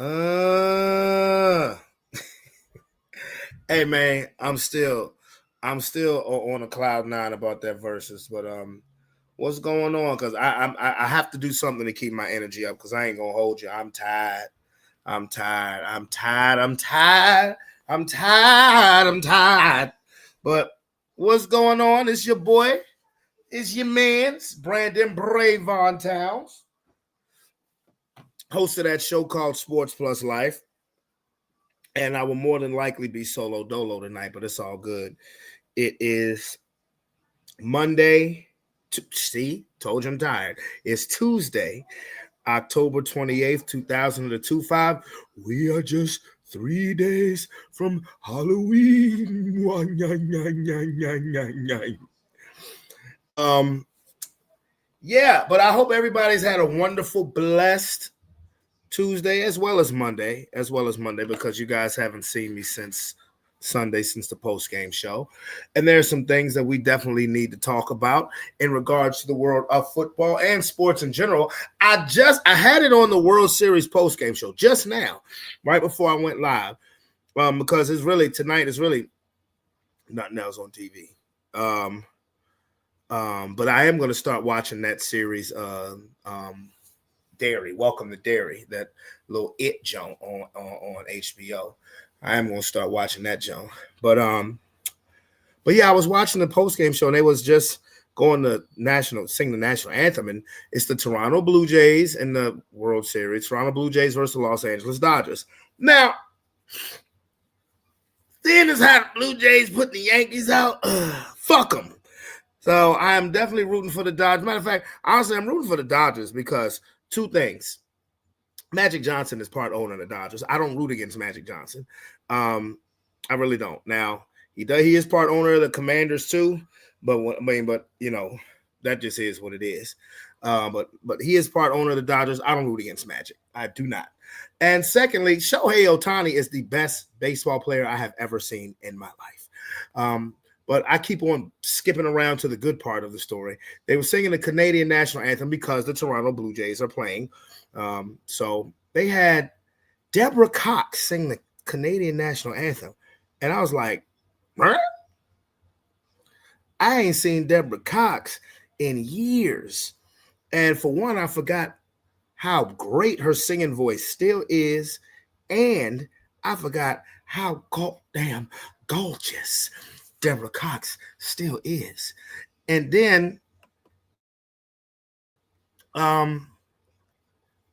Uh, hey man, I'm still on a cloud nine about that versus, but what's going on? Because I have to do something to keep my energy up. Because I ain't gonna hold you. I'm tired. I'm tired. I'm tired. I'm tired. I'm tired. I'm tired. But what's going on? It's your boy. It's your man's Brandon Bravon Towns, host of that show called Sports Plus Life. And I will more than likely be solo dolo tonight, but it's all good. It is Monday. See, told you I'm tired. It's Tuesday, October 28th, 2025. We are just 3 days from Halloween. Um, yeah, but I hope everybody's had a wonderful, blessed Tuesday as well as Monday, because you guys haven't seen me since Sunday, since the post game show. And there's some things that we definitely need to talk about in regards to the world of football and sports in general. I had it on the World Series post game show just now, right before I went live, because tonight is really nothing else on TV. But I am going to start watching that series. Dairy, Welcome to Dairy, that little It joint on HBO. I am gonna start watching that joint. But yeah, I was watching the post game show and they was just going to sing the national anthem, and it's the Toronto Blue Jays in the World Series. Toronto Blue Jays versus the Los Angeles Dodgers. Now, then is how the Blue Jays put the Yankees out. Fuck them. So I am definitely rooting for the Dodgers. Matter of fact, honestly, I'm rooting for the Dodgers because two things. Magic Johnson is part owner of the Dodgers. I don't root against Magic Johnson. I really don't. Now, he is part owner of the Commanders too, but you know, that just is what it is. But he is part owner of the Dodgers. I don't root against Magic. I do not. And secondly, Shohei Ohtani is the best baseball player I have ever seen in my life. But I keep on skipping around to the good part of the story. They were singing the Canadian national anthem because the Toronto Blue Jays are playing. So they had Deborah Cox sing the Canadian national anthem. And I was like, huh? I ain't seen Deborah Cox in years. And for one, I forgot how great her singing voice still is. And I forgot how goddamn gorgeous Deborah Cox still is. And then I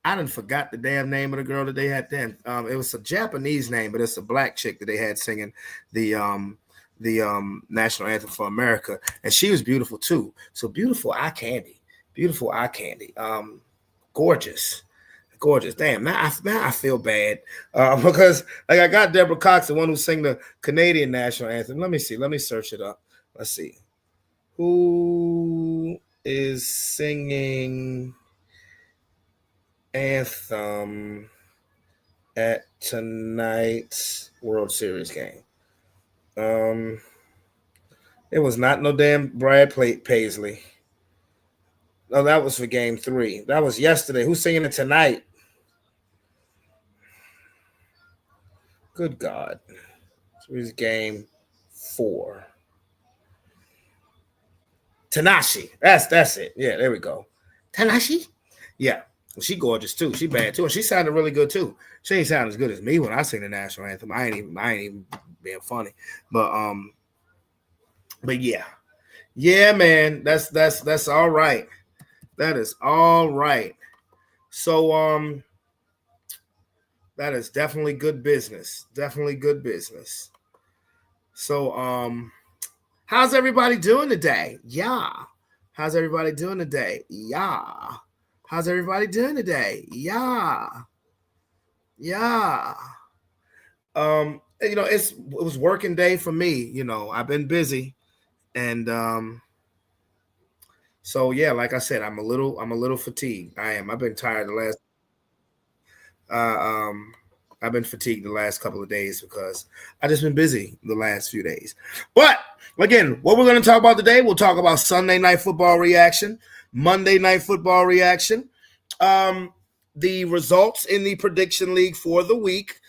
done forgot the damn name of the girl that they had then. It was a Japanese name, but it's a black chick that they had singing the national anthem for America, and she was beautiful too. So beautiful eye candy, gorgeous. Damn, now I feel bad because like I got Deborah Cox, the one who sang the Canadian national anthem. Let me see. Let me search it up. Let's see. Who is singing anthem at tonight's World Series game? It was not no damn Brad Paisley. No, that was for game 3. That was yesterday. Who's singing it tonight? Good God. So it's game 4. Tanashi. That's it. Yeah, there we go. Tanashi? Yeah. She gorgeous too. She bad too. And she sounded really good too. She ain't sound as good as me when I sing the national anthem. I ain't even being funny. But yeah. Yeah, man. That's all right. That is all right. So that is definitely good business. Definitely good business. So how's everybody doing today? Yeah. How's everybody doing today? Yeah. How's everybody doing today? Yeah. Yeah. You know, it was working day for me. You know, I've been busy, and so yeah, like I said, I'm a little fatigued. I am. I've been tired the last. I've been fatigued the last couple of days because I just been busy the last few days. But again, what we're going to talk about today, we'll talk about Sunday night football reaction, Monday night football reaction. the results in the prediction league for the week.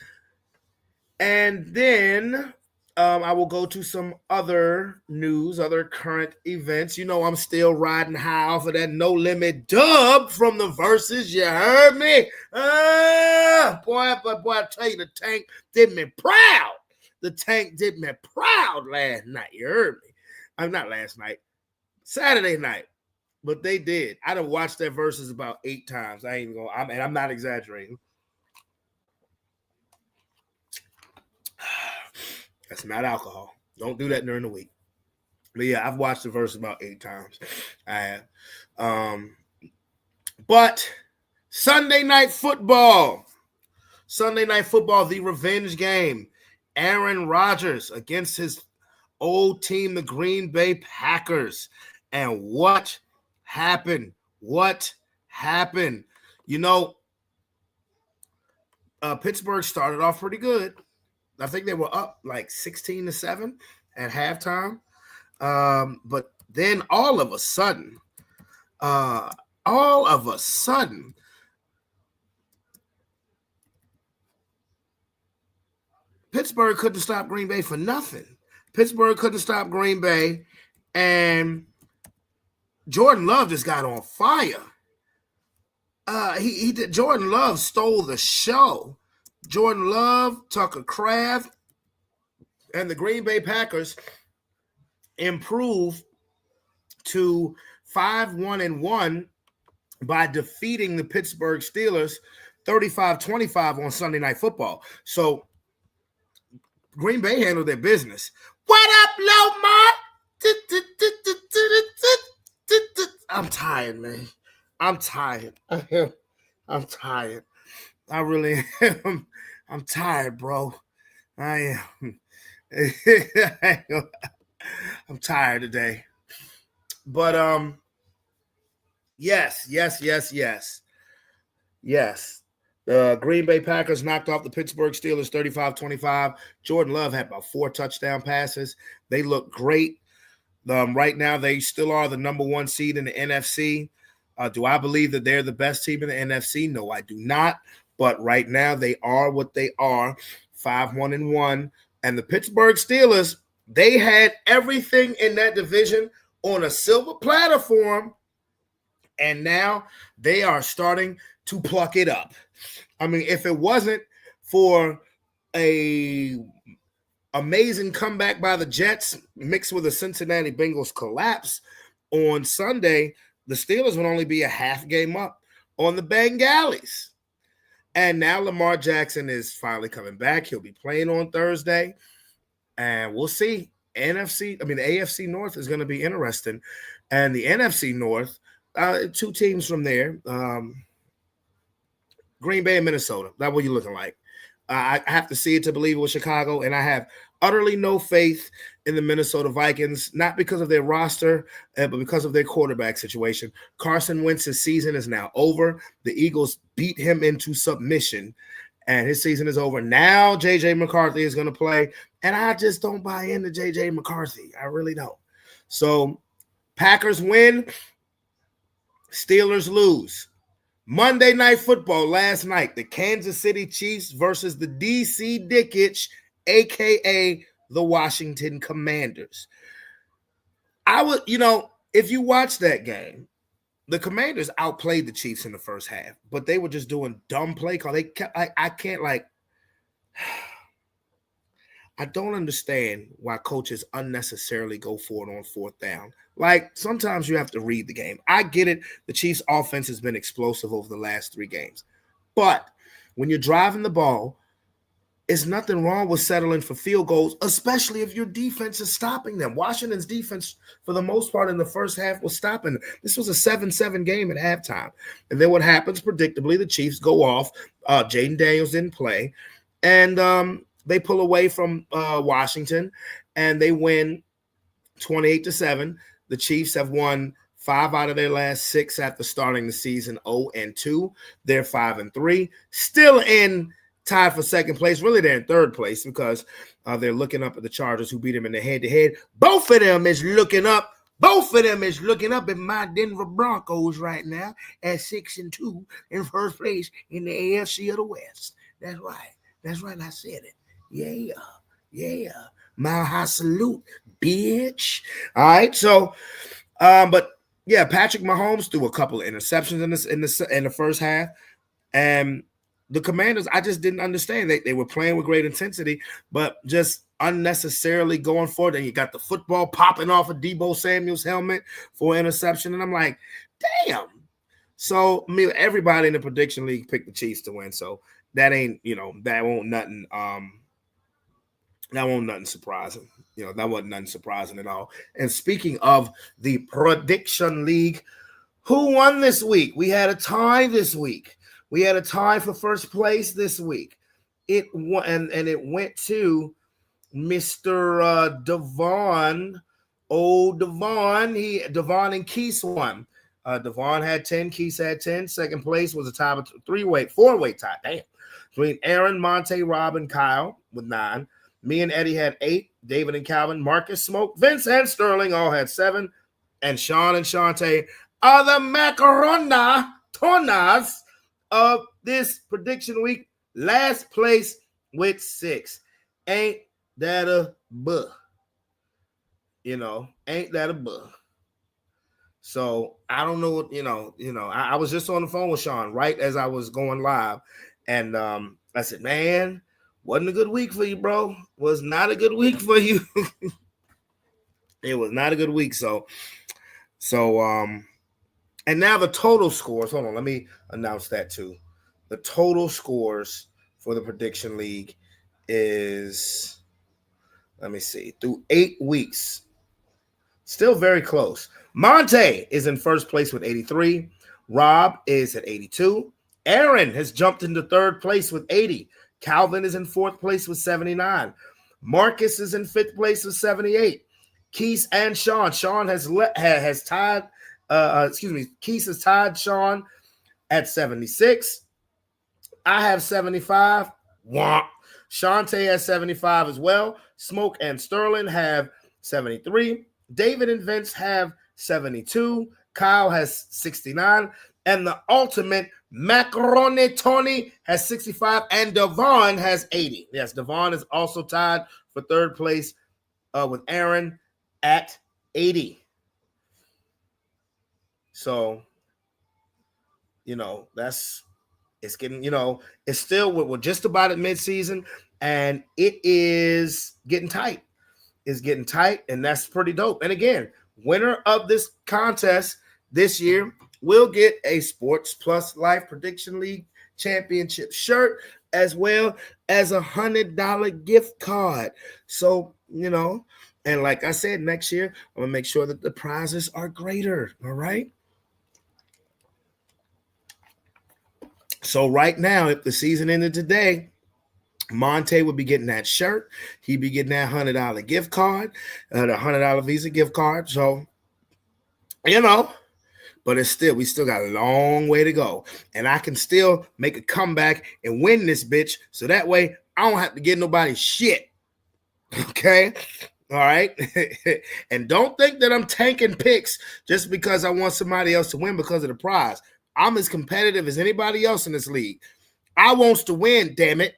And then I will go to some other news, other current events. You know, I'm still riding high off of that No Limit dub from the Versus. You heard me? Boy, I tell you, the Tank did me proud. The Tank did me proud last night. You heard me? I'm not last night. Saturday night. But they did. I done watched that Versus about 8 times. I ain't even going, I'm not exaggerating. That's not alcohol. Don't do that during the week. But yeah, I've watched the Versus about 8 times. I have. But Sunday Night Football. Sunday Night Football, the revenge game. Aaron Rodgers against his old team, the Green Bay Packers. And what happened? What happened? You know, Pittsburgh started off pretty good. I think they were up like 16-7 at halftime. But then all of a sudden, Pittsburgh couldn't stop Green Bay for nothing. Pittsburgh couldn't stop Green Bay, and Jordan Love just got on fire. Jordan Love stole the show. Jordan Love, Tucker Kraft, and the Green Bay Packers improved to 5-1-1 by defeating the Pittsburgh Steelers 35-25 on Sunday Night Football. So Green Bay handled their business. What up, Lomar? I'm tired, man. I'm tired. I'm tired. I really am. I'm tired, bro. I am. I'm tired today. But yes. The Green Bay Packers knocked off the Pittsburgh Steelers 35-25. Jordan Love had about 4 touchdown passes. They look great. Right now, they still are the number 1 seed in the NFC. Do I believe that they're the best team in the NFC? No, I do not. But right now, they are what they are, 5-1-1. And the Pittsburgh Steelers, they had everything in that division on a silver platter for them. And now they are starting to pluck it up. I mean, if it wasn't for a amazing comeback by the Jets mixed with a Cincinnati Bengals collapse on Sunday, the Steelers would only be a half game up on the Bengalis. And now Lamar Jackson is finally coming back. He'll be playing on Thursday. And we'll see. The AFC North is going to be interesting. And the NFC North, 2 teams from there, Green Bay and Minnesota. That's what you're looking like. I have to see it to believe it with Chicago, and I have utterly no faith in the Minnesota Vikings, not because of their roster, but because of their quarterback situation. Carson Wentz's season is now over. The Eagles beat him into submission, and his season is over. Now J.J. McCarthy is going to play, and I just don't buy into J.J. McCarthy. I really don't. So Packers win, Steelers lose. Monday Night Football last night, the Kansas City Chiefs versus the D.C. Dickish, a.k.a. the Washington Commanders. If you watch that game, the Commanders outplayed the Chiefs in the first half, but they were just doing dumb play call. I don't understand why coaches unnecessarily go for it on 4th down. Like, sometimes you have to read the game. I get it. The Chiefs' offense has been explosive over the last 3 games. But when you're driving the ball, there's nothing wrong with settling for field goals, especially if your defense is stopping them. Washington's defense, for the most part, in the first half was stopping them. This was a 7-7 game at halftime. And then what happens, predictably, the Chiefs go off. Jaden Daniels didn't play. And they pull away from Washington, and they win 28-7. The Chiefs have won 5 out of their last 6 after starting the season 0-2. They're 5-3, still in tied for 2nd place. Really, they're in 3rd place because they're looking up at the Chargers, who beat them in the head-to-head. Both of them is looking up. Both of them is looking up at my Denver Broncos right now at 6-2 in first place in the AFC of the West. That's right. That's right. I said it. Yeah. Yeah. Mile high salute, bitch. All right. So, but yeah, Patrick Mahomes threw a couple of interceptions in the first half. And the Commanders, I just didn't understand. They were playing with great intensity, but just unnecessarily going for it. And you got the football popping off of Deebo Samuel's helmet for interception. And I'm like, damn. So everybody in the prediction league picked the Chiefs to win. So that ain't, that won't nothing surprising. That wasn't nothing surprising at all. And speaking of the prediction league, who won this week? We had a tie this week. We had a tie for first place this week. It won, and it went to Mr. Devon. Oh, Devon. Devon and Keese won. Devon had 10, Keese had 10. Second place was a tie of four-way tie. Damn. Between Aaron, Monte, Rob, and Kyle with 9. Me and Eddie had 8. David and Calvin, Marcus, Smoke, Vince, and Sterling all had 7. And Sean and Shante are the macaronas of this prediction week. Last place with 6. Ain't that a buh? Ain't that a buh? So I don't know what, I was just on the phone with Sean right as I was going live. And I said, man, wasn't a good week for you, bro. Was not a good week for you. It was not a good week. So, and now the total scores. Hold on, let me announce that too. The total scores for the prediction league is, let me see, through 8 weeks. Still very close. Monte is in first place with 83. Rob is at 82. Aaron has jumped into third place with 80. Calvin is in fourth place with 79. Marcus is in fifth place with 78. Keese and Sean. Sean has tied. Keese has tied Sean at 76. I have 75. Womp. Shante has 75 as well. Smoke and Sterling have 73. David and Vince have 72. Kyle has 69. And the ultimate Macaroni Tony has 65. And Devon has 80. Yes, Devon is also tied for third place with Aaron at 80. So, it's getting, it's still, we're just about at midseason, and it is getting tight. It's getting tight, and that's pretty dope. And again, winner of this contest this year will get a Sports Plus Life Prediction League Championship shirt, as well as $100 gift card. So, and like I said, next year, I'm going to make sure that the prizes are greater, all right? So right now, if the season ended today, Monte would be getting that shirt. He'd be getting that $100 gift card, the $100 Visa gift card. So, but we still got a long way to go. And I can still make a comeback and win this bitch. So that way I don't have to get nobody shit. Okay? All right? And don't think that I'm tanking picks just because I want somebody else to win because of the prize. I'm as competitive as anybody else in this league. I wants to win, damn it.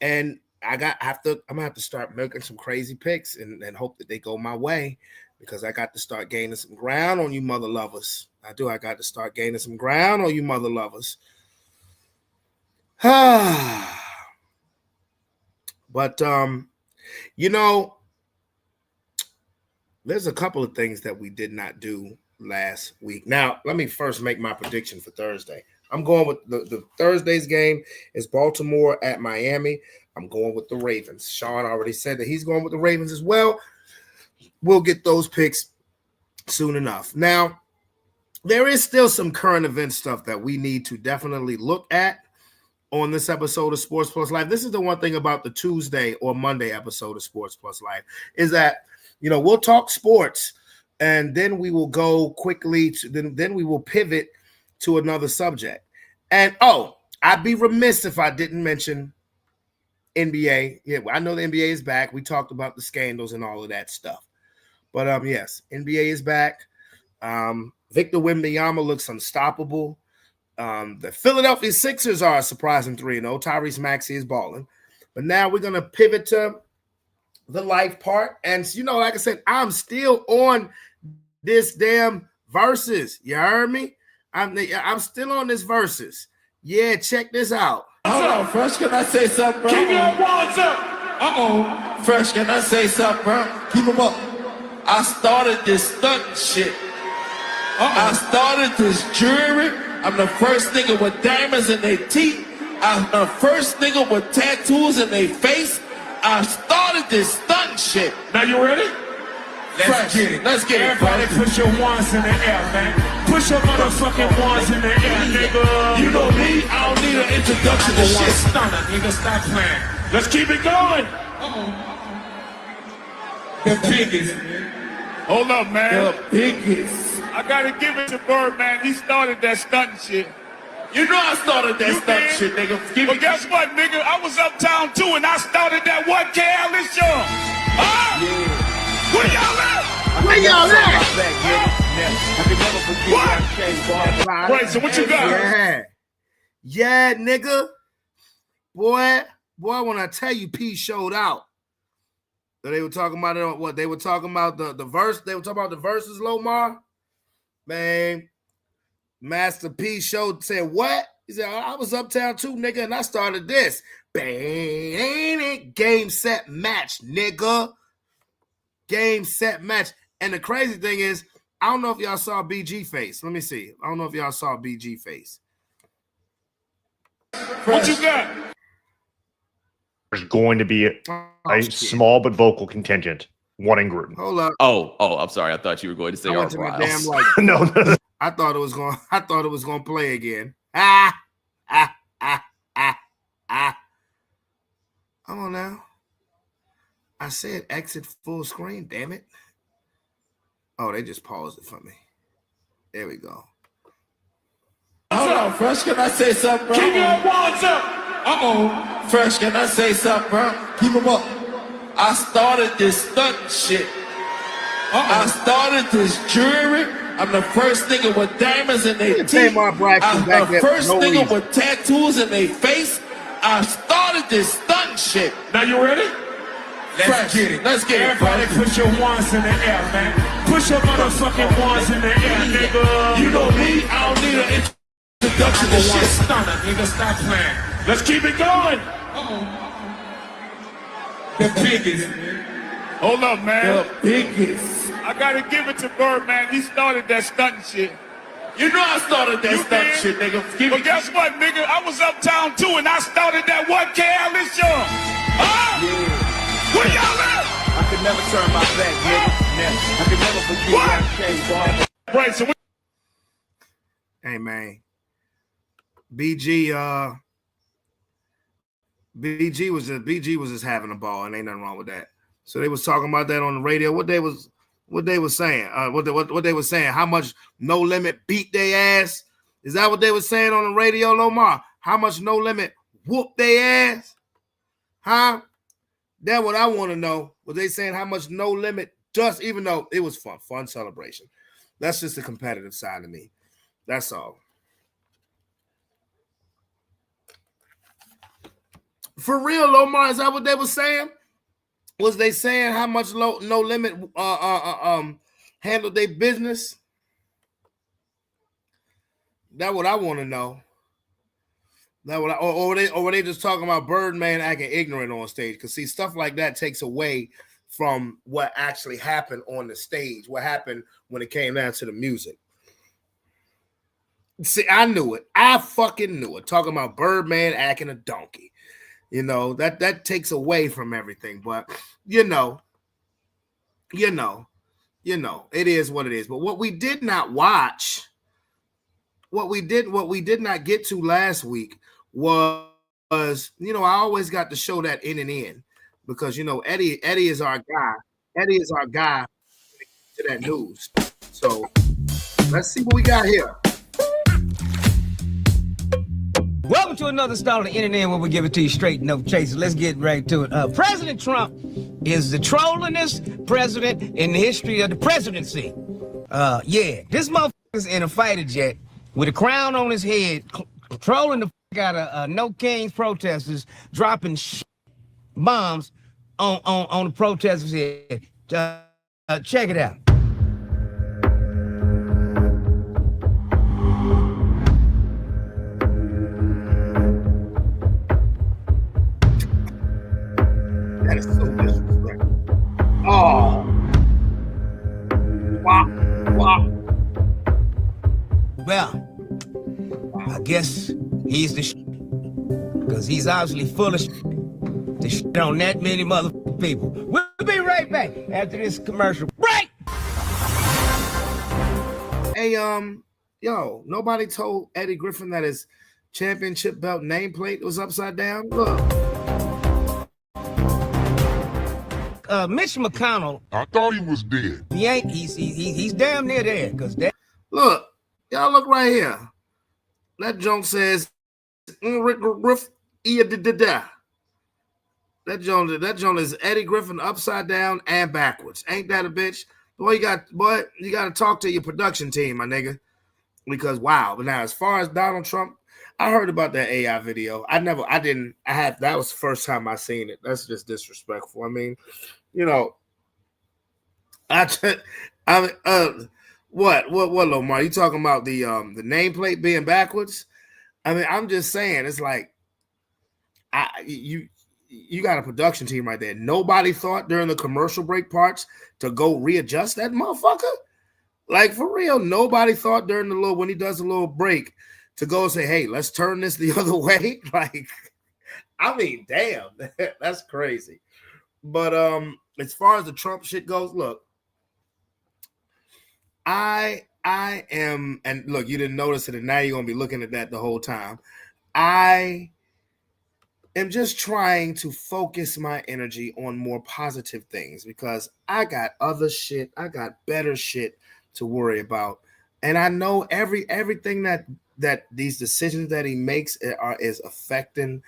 And I'm gonna have to start making some crazy picks and hope that they go my way, because I got to start gaining some ground on you mother lovers. I got to start gaining some ground on you mother lovers. But there's a couple of things that we did not do last week. Now, let me first make my prediction for Thursday. I'm going with the Thursday's game is Baltimore at Miami. I'm going with the Ravens. Sean already said that he's going with the Ravens as well. We'll get those picks soon enough. Now, there is still some current event stuff that we need to definitely look at on this episode of Sports Plus Life. This is the one thing about the Tuesday or Monday episode of Sports Plus Life is that, we'll talk sports, and then we will go quickly to then we will pivot to another subject. And I'd be remiss if I didn't mention NBA. Yeah, I know the NBA is back. We talked about the scandals and all of that stuff. But yes, NBA is back. Victor Wembanyama looks unstoppable. The Philadelphia Sixers are a surprising 3-0. Tyrese Maxey is balling. But now we're going to pivot to the life part. And, like I said, I'm still on this damn versus. You heard me? I'm still on this versus. Yeah, check this out. Hold on, Fresh, can I say something, bro? Keep your walls up. Fresh, can I say something, bro? Keep them up. I started this stunt shit. I started this jewelry. I'm the first nigga with diamonds in their teeth. I'm the first nigga with tattoos in their face. I started this stunt shit. Now you ready? Let's get it. Let's get Everybody it, put your wands in the air, man. Push your motherfucking wands in the air, nigga. You know me, I don't need an introduction to shit. Stunner, nigga, stop playing. Let's keep it going. The biggest. Hold up, man. The biggest. I gotta give it to Bird, man. He started that stunting shit. You know I started that You stunt did. shit, nigga. But guess what, nigga? I was uptown too, and I started that what, Careless Young? Huh? Yeah. Where y'all at? Where y'all at? What? Wait, so what you got? Yeah, nigga. Boy, when I tell you P showed out. So they were talking about it on what? They were talking about the verse. They were talking about the verses, Lomar. Man, Master P said, what? He said, I was uptown too, nigga, and I started this. Bang, game, set, match, nigga. Game, set, match. And the crazy thing is, I don't know if y'all saw BG face. Let me see. I don't know if y'all saw BG face. What you got? There's going to be a small but vocal contingent. One in Gruden. Hold up. Oh, I'm sorry. I thought you were going to say I our went to my damn Riles. like. No. I thought it was going to play again. Come on now. I said exit full screen, damn it. Oh, they just paused it for me. There we go. Hold on, Fresh, can I say something, bro? Keep your wands up. Fresh, can I say something, bro? Keep them up. I started this stunt shit. I started this jewelry. I'm the first nigga with diamonds in their teeth. I'm the first nigga with tattoos in their face. I started this stunt shit. Now you ready? Let's get it. Let's get it, Everybody bro. put your wands in the air, man. Push your motherfucking wands in the air, nigga. You know me, I don't need an introduction to shit. Stunner, nigga, stop playing. Let's keep it going. The biggest. Hold up, man. The biggest. I gotta give it to Bird, man. He started that stunting shit. You know I started that You stunt did. shit, nigga. Give But me. guess what, nigga? I was uptown too, and I started that what, Careless Young? Huh? Yeah. Where y'all at? I could never turn my back, nigga. I could never forget What? that case, boy. Right, so what? Hey man. BG was just having a ball, and ain't nothing wrong with that. So they was talking about that on the radio. What they was saying? What they were saying? How much No Limit beat they ass? Is that what they were saying on the radio, Lomar? How much No Limit whooped they ass? Huh? That's what I want to know. Was they saying how much No Limit just, even though it was fun celebration. That's just the competitive side of me. That's all. For real, Lomar, is that what they were saying? Was they saying how much No Limit handled their business? That's what I want to know. That what or were they just talking about Birdman acting ignorant on stage? Because see, stuff like that takes away from what actually happened on the stage. What happened when it came down to the music? See, I knew it. I fucking knew it. Talking about Birdman acting a donkey. You know, that takes away from everything. But you know, it is what it is. But what we did not watch, what we did not get to last week was, you know, I always got to show that in and in because, you know, Eddie is our guy. Eddie is our guy to that news. So let's see what we got here. Welcome to another stall on the internet where we give it to you straight, no chaser. Let's get right to it. President Trump is the trollingest president in the history of the presidency. Yeah, this motherfucker's in a fighter jet with a crown on his head, trolling the fuck out of No Kings protesters, dropping bombs on the protesters' head. Check it out. That is so disrespectful. Oh. Wow. Well, I guess he's the because he's obviously full of to shit on that many motherfucking people. We'll be right back after this commercial break. Hey, yo, nobody told Eddie Griffin that his championship belt nameplate was upside down. Look. Mitch McConnell. I thought he was dead. He ain't. He's damn near there. Cause look, y'all look right here. That joke says That joke is Eddie Griffin upside down and backwards. Ain't that a bitch? Boy, you got to talk to your production team, my nigga. Because wow. But now, as far as Donald Trump, I heard about that AI video. That was the first time I seen it. That's just disrespectful. I mean, you know, what, Lomar? You talking about the nameplate being backwards? I mean, I'm just saying, it's like, you got a production team right there. Nobody thought during the commercial break parts to go readjust that motherfucker. Like, for real, nobody thought during when he does a little break to go say, hey, let's turn this the other way. Like, I mean, damn, that's crazy. But as far as the Trump shit goes, look, I am, and look, you didn't notice it, and now you're gonna be looking at that the whole time. I am just trying to focus my energy on more positive things because I got other shit, I got better shit to worry about, and I know everything that these decisions that he makes is affecting.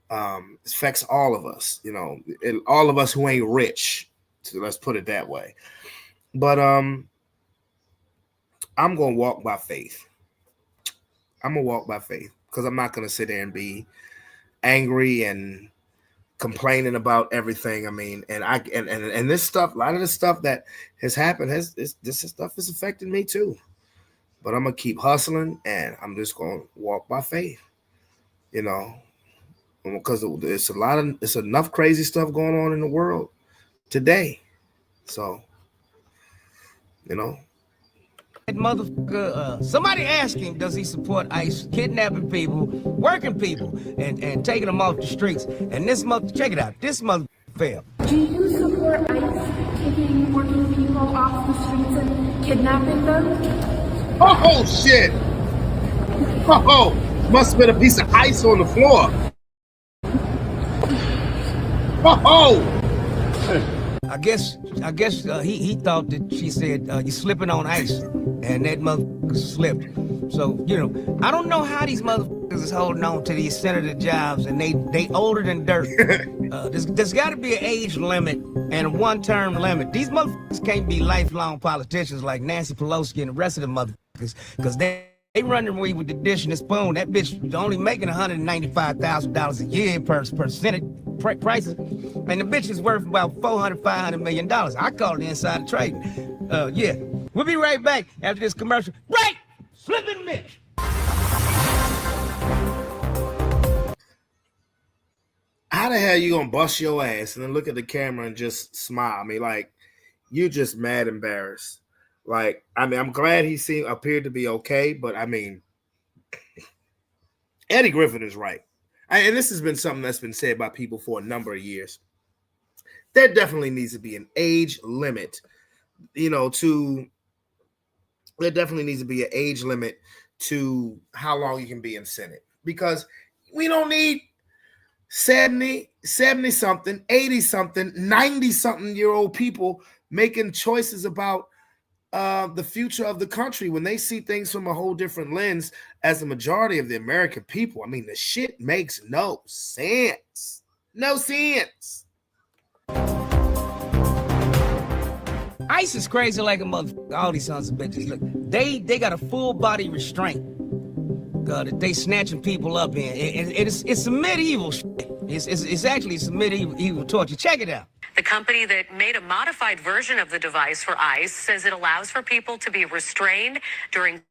Affects all of us, you know, all of us who ain't rich. So let's put it that way. But I'm gonna walk by faith. I'm gonna walk by faith because I'm not gonna sit there and be angry and complaining about everything. I mean, and this stuff, a lot of the stuff that has happened this stuff is affecting me too. But I'm gonna keep hustling and I'm just gonna walk by faith, you know. Because it's enough crazy stuff going on in the world today. So, you know. That motherfucker, somebody asked him, does he support ICE kidnapping people, working people, and taking them off the streets? And this check it out, this motherfucker failed. Do you support ICE taking working people off the streets and kidnapping them? Oh, shit. Oh, must have been a piece of ice on the floor. I guess he thought that she said you're slipping on ice, and that motherfucker slipped. So, you know, I don't know how these motherfuckers is holding on to these senator jobs, and they older than dirt. There's got to be an age limit and a one-term limit. These motherfuckers can't be lifelong politicians like Nancy Pelosi and the rest of the motherfuckers, because they running away with the dish and the spoon. That bitch only making $195,000 a year per Senate prices, and the bitch is worth about $400-500 million. I call it inside trading. Yeah, we'll be right back after this commercial. Right, Slippin' Mitch. How the hell you gonna bust your ass and then look at the camera and just smile? I mean, like, you just mad embarrassed. Like, I mean, I'm glad he appeared to be okay, but I mean, Eddie Griffin is right. And this has been something that's been said by people for a number of years. There definitely needs to be an age limit, you know, there definitely needs to be an age limit to how long you can be in Senate, because we don't need 70 something, 80 something, 90 something year old people making choices about the future of the country, when they see things from a whole different lens as the majority of the American people. I mean, the shit makes no sense. No sense. ICE is crazy like a motherfucker. All these sons of bitches. Look, they got a full body restraint that they snatching people up in. It's some medieval shit. It's actually some medieval torture. Check it out. The company that made a modified version of the device for ICE says it allows for people to be restrained during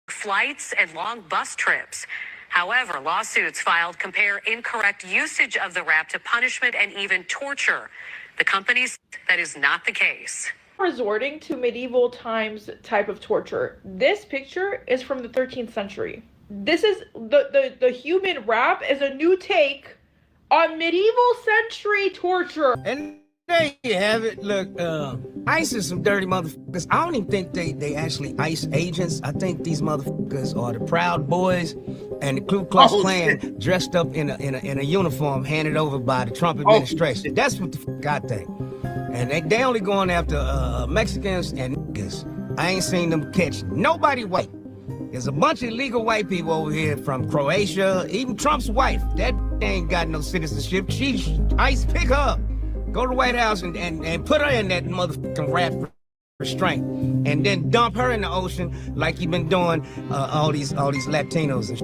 flights and long bus trips. However, lawsuits filed compare incorrect usage of the wrap to punishment and even torture. The company says that is not the case. Resorting to medieval times type of torture. This picture is from the 13th century. This is the human wrap is a new take on medieval century torture. And there you have it. Look, ICE is some dirty motherfuckers. I don't even think they actually ICE agents. I think these motherfuckers are the Proud Boys and the Ku Klux Klan dressed up in a uniform handed over by the Trump administration. That's what the fuck I think. And they only going after Mexicans and niggas. I ain't seen them catch nobody white. There's a bunch of illegal white people over here from Croatia, even Trump's wife. That ain't got no citizenship. ICE pick her up. Go to the White House and put her in that motherfucking wrap restraint. And then dump her in the ocean like you've been doing all these Latinos and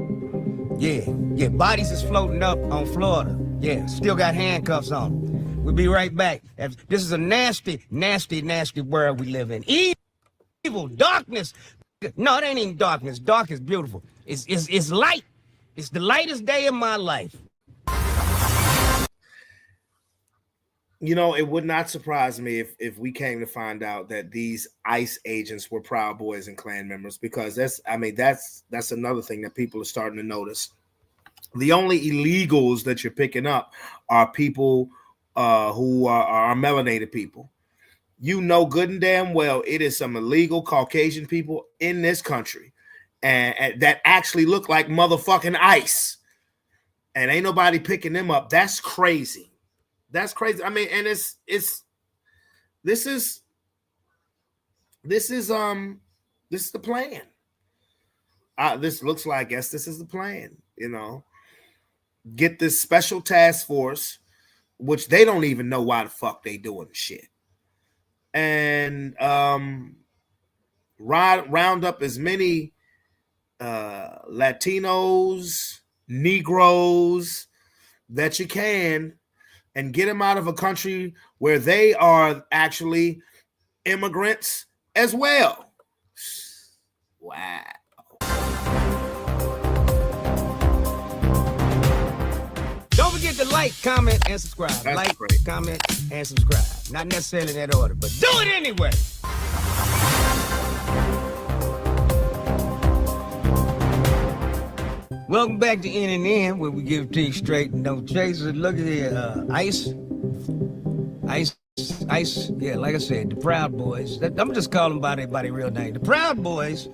shit. Yeah, bodies is floating up on Florida. Yeah, still got handcuffs on them. We'll be right back. This is a nasty, nasty, nasty world we live in. Evil, darkness. No, it ain't even darkness. Dark is beautiful. It's light. It's the lightest day of my life. You know, it would not surprise me if we came to find out that these ICE agents were Proud Boys and Klan members, because that's another thing that people are starting to notice. The only illegals that you're picking up are people who are melanated people. You know good and damn well it is some illegal Caucasian people in this country and that actually look like motherfucking ICE. And ain't nobody picking them up. That's crazy. That's crazy. I mean, and this is the plan. This looks like, I guess this is the plan, you know. Get this special task force, which they don't even know why the fuck they doing shit. And round up as many Latinos, Negroes that you can and get them out of a country where they are actually immigrants as well. Wow. Don't forget to like, comment, and subscribe. That's like, great. comment, and subscribe. Not necessarily in that order, but do it anyway. Welcome back to NNN, where we give it to you straight and no chaser. Look at here, ICE, yeah, like I said, the Proud Boys. I'm just calling by their real name. The Proud Boys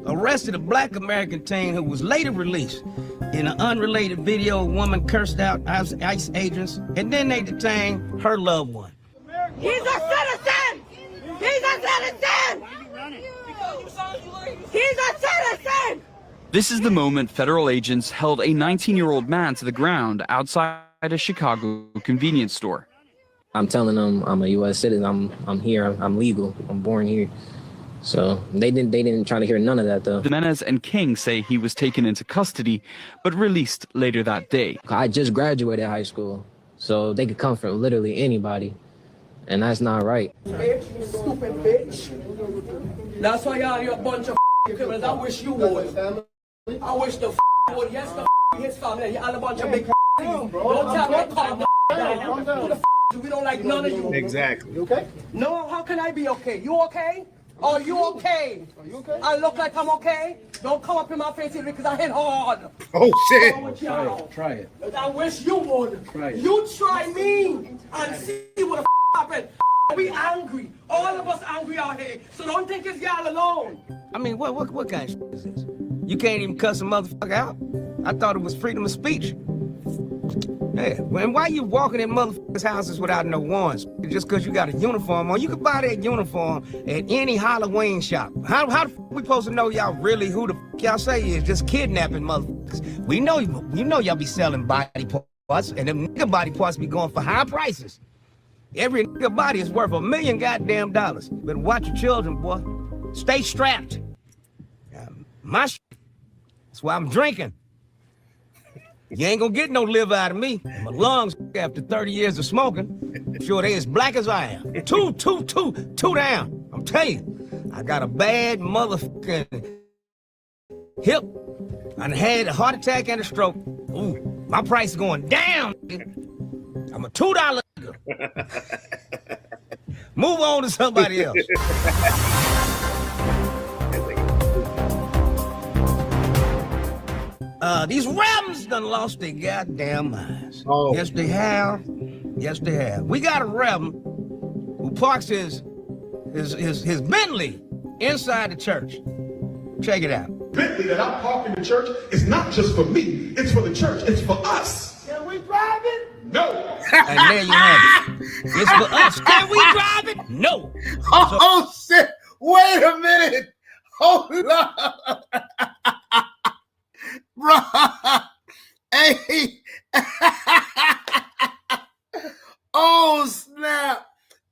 arrested a black American teen who was later released. In an unrelated video, a woman cursed out ICE agents, and then they detained her loved one. He's a citizen! He's a citizen! He's a citizen! This is the moment federal agents held a 19-year-old man to the ground outside a Chicago convenience store. I'm telling them I'm a U.S. citizen. I'm here. I'm legal. I'm born here. So they didn't try to hear none of that, though. Jimenez and King say he was taken into custody, but released later that day. I just graduated high school, so they could come from literally anybody, and that's not right. Bitch, you stupid bitch. That's why y'all here a bunch of criminals. I wish you would. I wish the would. Yes, the his family. Y'all a bunch of big Don't tell me to calm down. Who the we don't like none of you. Exactly. You okay? No, how can I be okay? You okay? Are you okay? Are you okay? I look like I'm okay? Don't come up in my face here because I hit hard. Oh, shit. Try it. I wish you would. Try it. You try me and see what the happens. We angry. All of us angry out here. So don't think it's y'all alone. I mean, what kind of shit is this? You can't even cuss a motherfucker out? I thought it was freedom of speech. Yeah, and why you walking in motherfuckers' houses without no warrants? Just because you got a uniform on? You can buy that uniform at any Halloween shop. How the f we supposed to know y'all really who the f y'all say is just kidnapping motherfuckers? We know y'all be selling body parts, and them nigga body parts be going for high prices. Every nigga body is worth $1 million goddamn dollars. But watch your children, boy. Stay strapped. My shit. That's why I'm drinking. You ain't gonna get no liver out of me. My lungs, after 30 years of smoking, sure they as black as I am. Two down. I'm telling you, I got a bad motherfucking hip. I had a heart attack and a stroke. Ooh, my price is going down. I'm a $2 nigga. Move on to somebody else. These rebels done lost their goddamn minds. Oh. Yes, they have. Yes, they have. We got a rebel who parks his Bentley inside the church. Check it out. Bentley that I park in the church is not just for me. It's for the church. It's for us. Can we drive it? No. And there you have it. It's for us. Can we drive it? No. Oh shit! Wait a minute. Hold on. Bro, hey, oh snap!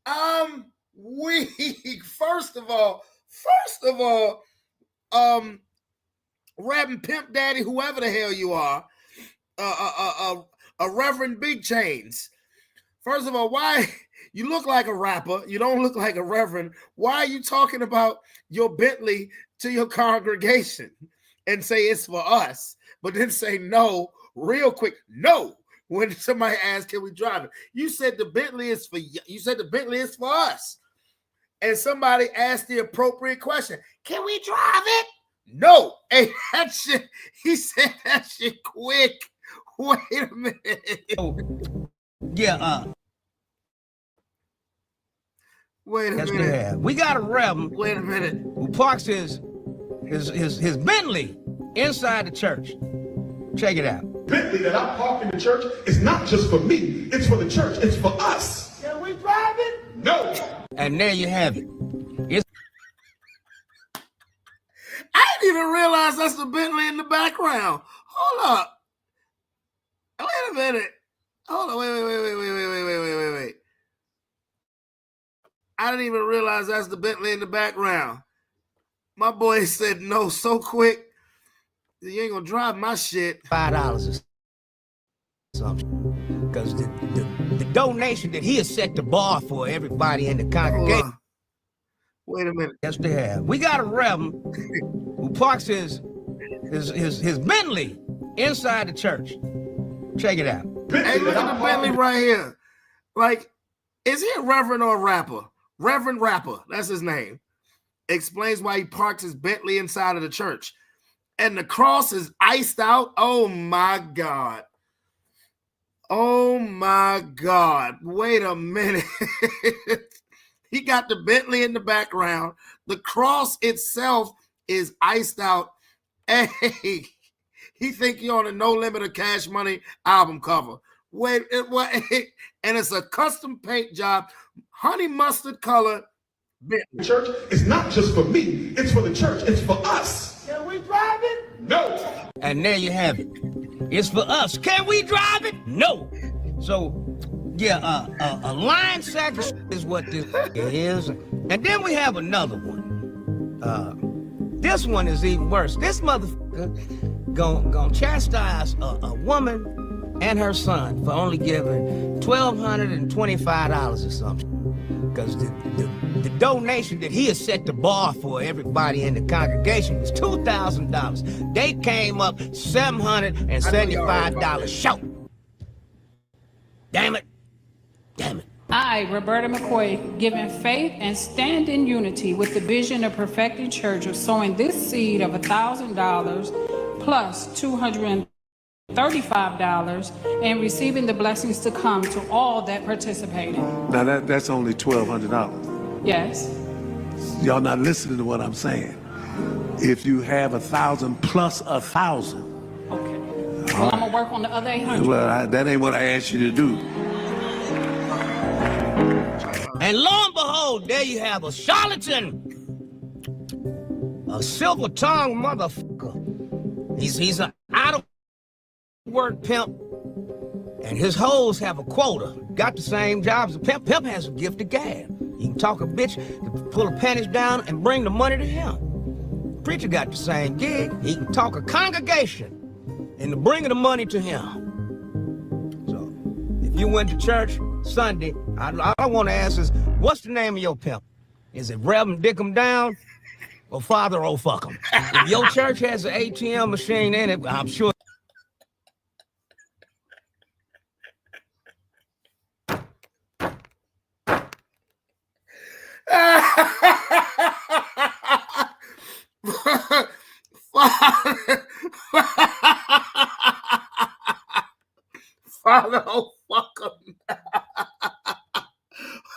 I'm weak. First of all, Reverend Pimp Daddy, whoever the hell you are, a Reverend Big Chains. First of all, why you look like a rapper? You don't look like a reverend. Why are you talking about your Bentley to your congregation and say it's for us? But then say no real quick. No, when somebody asks, can we drive it? You said the Bentley is for you said the Bentley is for us. And somebody asked the appropriate question. Can we drive it? No. Hey, that shit, he said that shit quick. Wait a minute. Yeah, wait a minute. We got a rebel. Wait a minute. Who parks his Bentley inside the church. Check it out. Bentley that I park in the church is not just for me. It's for the church. It's for us. Can we drive it? No. And there you have it. I didn't even realize that's the Bentley in the background. Hold up. Wait a minute. Hold on. Wait. I didn't even realize that's the Bentley in the background. My boy said no so quick. You ain't gonna drive my shit. $5 or something. Because the donation that he has set the bar for everybody in the congregation. Wait a minute. Yes, they have. We got a rebel who parks his Bentley inside the church. Check it out. Hey, look at the Bentley right here. Like, is he a reverend or a rapper? Reverend Rapper, that's his name. Explains why he parks his Bentley inside of the church. And the cross is iced out. Oh my God. Oh my God. Wait a minute. He got the Bentley in the background. The cross itself is iced out. Hey, he think he on a No Limit of Cash Money album cover. Wait, and it's a custom paint job, honey mustard color. The church is not just for me. It's for the church. It's for us. Can we drive it? No. And there you have it. It's for us. Can we drive it? No. So, yeah, a line sacrifice is what this is. And then we have another one. This one is even worse. This motherfucker gonna chastise a woman and her son for only giving $1,225 or something. Because the donation that he has set the bar for everybody in the congregation was $2,000. They came up $775 short. Damn it. I, Roberta McCoy, given faith and stand in unity with the vision of Perfecting Church of sowing this seed of $1,000 plus $235 and receiving the blessings to come to all that participated. Now that's only $1,200. Yes. Y'all not listening to what I'm saying. If you have 1,000 plus 1,000. Okay. Well, I'm gonna work on the other 800. Well, that ain't what I asked you to do. And lo and behold, there you have a charlatan, a silver-tongued motherfucker. He's an out-of-work pimp, and his hoes have a quota. Got the same job as a pimp. Pimp has a gift of gab. He can talk a bitch to pull her panties down and bring the money to him. Preacher got the same gig. He can talk a congregation into bringing the money to him. So, if you went to church Sunday, all I want to ask is, what's the name of your pimp? Is it Reverend Dick 'em Down or Father Oh Fuck 'em? If your church has an ATM machine in it, I'm sure. Father, oh fuck him.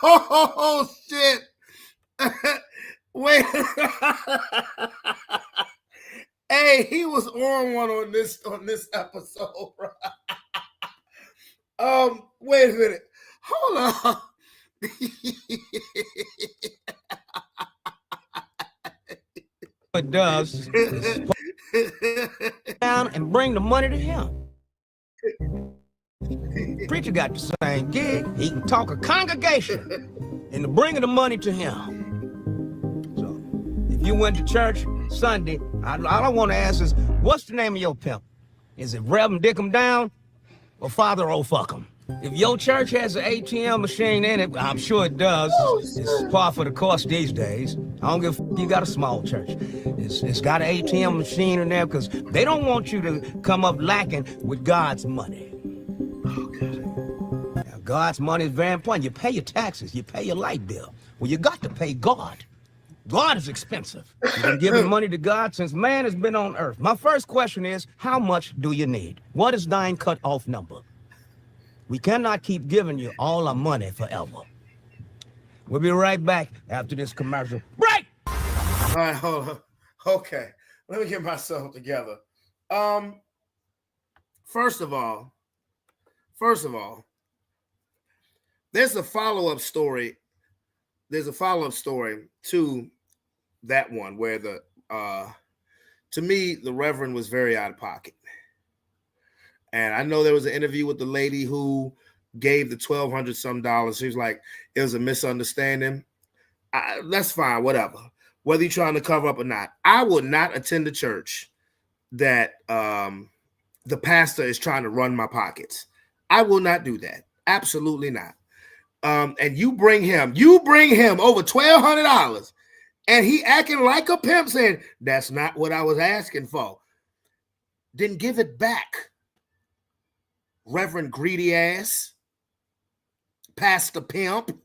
Oh shit. Wait. Hey, he was on one on this episode, bro. Wait a minute. Hold on. It does down and bring the money to him. Preacher got the same gig. He can talk a congregation into bringing the money to him. So, if you went to church Sunday, all I want to ask is, what's the name of your pimp? Is it Reverend Dick 'em Down or Father Oh Fuck 'em? If your church has an ATM machine in it, I'm sure it does. It's par for the course these days. I don't give a f you got a small church. It's got an ATM machine in there because they don't want you to come up lacking with God's money. Now, God's money is very important. You pay your taxes. You pay your light bill. Well, you got to pay God. God is expensive. You've been giving money to God since man has been on earth. My first question is, how much do you need? What is thine cut-off number? We cannot keep giving you all our money forever. We'll be right back after this commercial break. All right, hold on. Okay, let me get myself together. First of all, there's a follow-up story. There's a follow-up story to that one where to me, the Reverend was very out of pocket. And I know there was an interview with the lady who gave the $1,200 some dollars. She was like, it was a misunderstanding. That's fine, whatever. Whether you're trying to cover up or not. I would not attend a church that the pastor is trying to run my pockets. I will not do that. Absolutely not. And you bring him over $1,200 and he acting like a pimp saying, that's not what I was asking for. Then give it back. Reverend greedy ass, pastor pimp.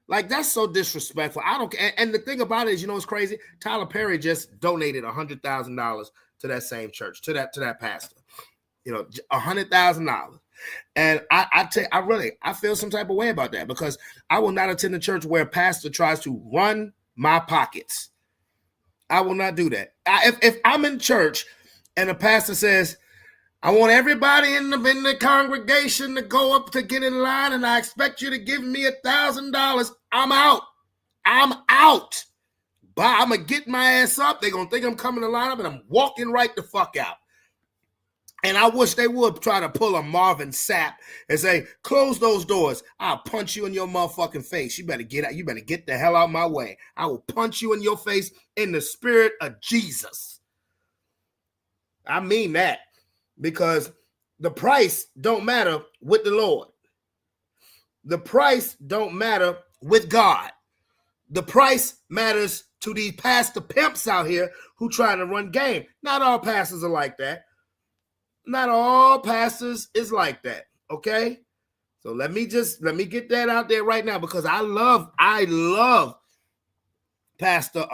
Like, that's so disrespectful. I don't care. And the thing about it is, you know what's crazy? Tyler Perry just donated $100,000 to that same church, to that pastor. You know, $100,000. And I feel some type of way about that because I will not attend a church where a pastor tries to run my pockets. I will not do that. If I'm in church and a pastor says, I want everybody in the congregation to go up to get in line, and I expect you to give me $1,000. I'm out. But I'm going to get my ass up. They're going to think I'm coming to line up, and I'm walking right the fuck out. And I wish they would try to pull a Marvin Sapp and say, close those doors. I'll punch you in your motherfucking face. You better get out. You better get the hell out of my way. I will punch you in your face in the spirit of Jesus. I mean that. Because the price don't matter with the Lord. The price don't matter with God. The price matters to these pastor pimps out here who trying to run game. Not all pastors are like that. Not all pastors is like that. Okay? So let me get that out there right now because I love Pastor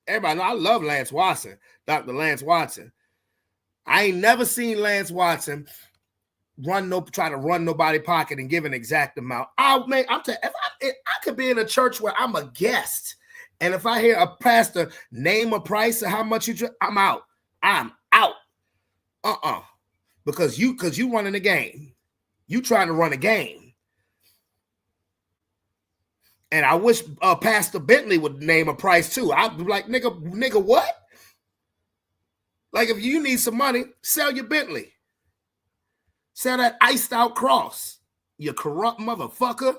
everybody know I love Lance Watson, Dr. Lance Watson. I ain't never seen Lance Watson try to run nobody's pocket and give an exact amount. I'm telling you, if I could be in a church where I'm a guest, and if I hear a pastor name a price of how much I'm out. I'm out. because you running the game. You trying to run a game. And I wish Pastor Bentley would name a price too. I'd be like, nigga, what? Like, if you need some money, sell your Bentley. Sell that iced out cross, you corrupt motherfucker.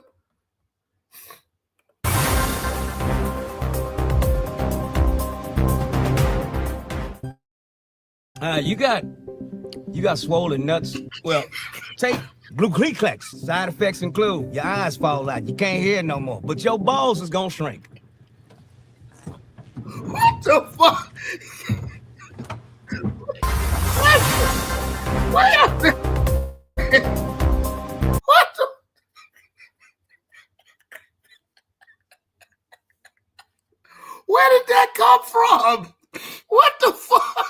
You got swollen nuts. Well, take Glucleclex. Side effects include your eyes fall out, you can't hear no more, but your balls is gonna shrink. What the fuck? What the? Where did that come from? What the fuck?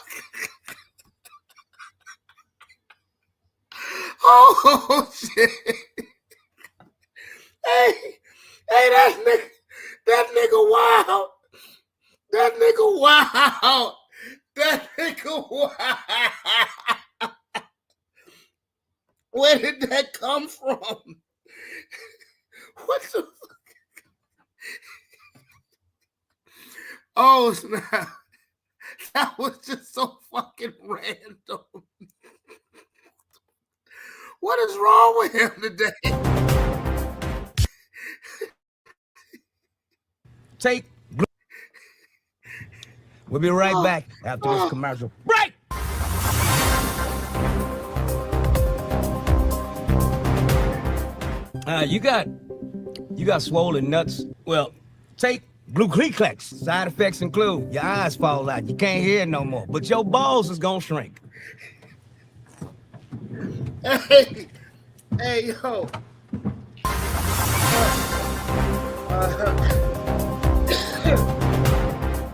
Oh shit! Hey, that nigga wild. That nigga wild. That nigga wild. Where did that come from? What the fuck? Oh snap! That was just so fucking random. What is wrong with him today? Take. We'll be right back after this commercial break. You got swollen nuts. Well, take Glucleclex. Side effects include your eyes fall out, you can't hear no more, but your balls is gonna shrink. Hey, yo.